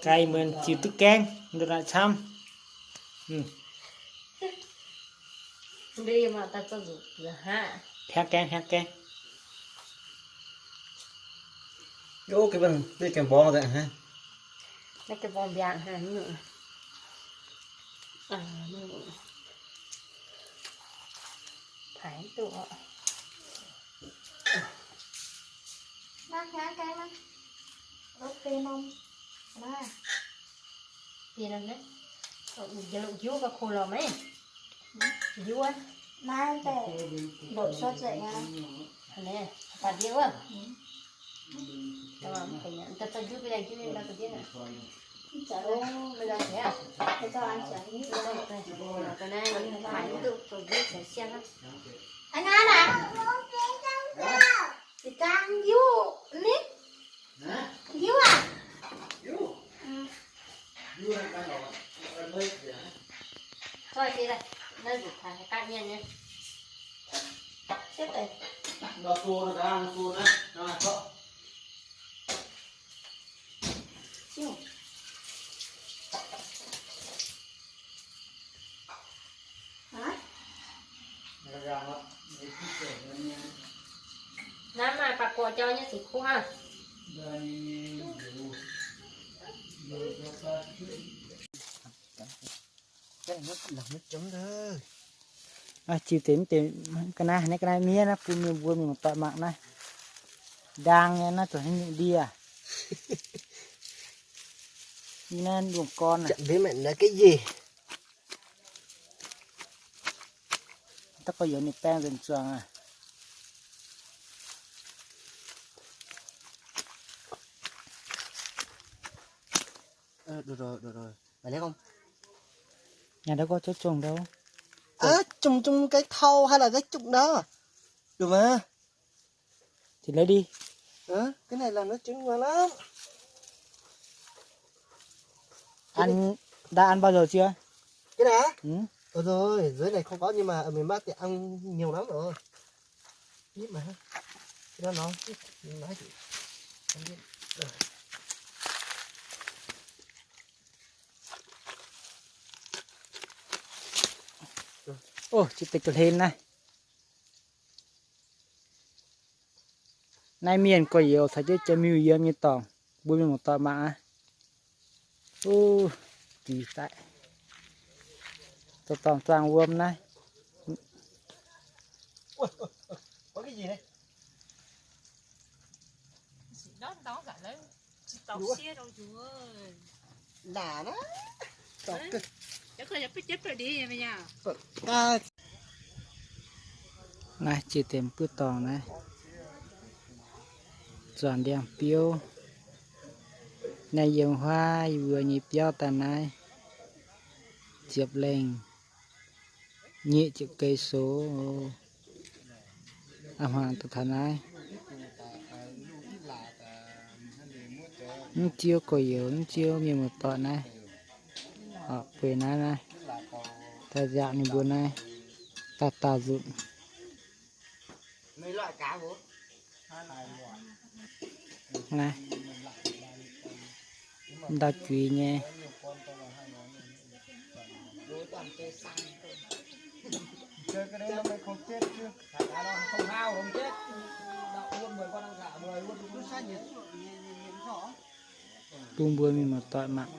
cây mình chịu tức keng được là chăm đi mà ta cho dục là ha hạt keng Ô cái bên đây kèm bó vậy ha. lấy cái bom vàng ha nữa nữa thái tụ Mang khá cái mang ok mông đó tiền đâu đấy giờ lụng chiếu và khô lò mấy chiếu á mang để đổ sốt dậy nha nè phạt điếu à tamam kayaknya ntar tujuh bilang gini lah kerja nak bilang ya để cho anh chảy cái này phải tự tujuh sẽ xem á anh ăn à thì càng vô nít vô à thôi thì đây nó dục thằng cái cá nhân nhé xếp đây Nó tua nó đang tua nữa. Nó là có. chiều hả nám mà bạc quả cho nhé thì khô ha Cái này nó là nước chấm thôi. chịu tìm cái này mía nó phun mình vui mình một tọa mạng này đang nghe nó trở thành những đi à nên dùng con này Chẳng biết mẹ là cái gì. ta có giống như pen dần chuồng à Được rồi. Mày lấy không? nhà đâu có chỗ chuồng đâu Trùng cái thau hay là cái trục đó. Được mà. thì lấy đi Cái này là nó trứng ngon lắm. ăn đã ăn bao giờ chưa Cái này á? ừ. Rồi, dưới này không có nhưng mà ở miền Bắc thì ăn nhiều lắm rồi. Biết mà. Cái đó nó nói chị. Không biết. Ô chị tịch lên này nay miền có nhiều thấy chứ chơi mưu yếm như tòng vui mình một tọa mạng ô kỳ tại tôi tòng toàn uôm này Có cái gì đây? Đó cả đấy tàu xe đâu chú ơi Là nó. chắc là phải chết rồi đi mày nha này chỉ tìm cứ tòng này dọn đèn piêu này dùng hoa vừa nhịp giao tàn này chụp lên nhị chụp cây số hoàng tự thần này chiêu có yếu chiêu nhiều một tọa này họ về này ta dạo như buồn này ta dụng mấy loại cá bố? này đa quý nhé Chơi cái đấy nó mới không chết chứ. Cá nó không hao không chết. Đậu luôn 10 con ăn cả 10 luôn. Nó sai nhiệt rõ. tung buồn mình một tọa mạng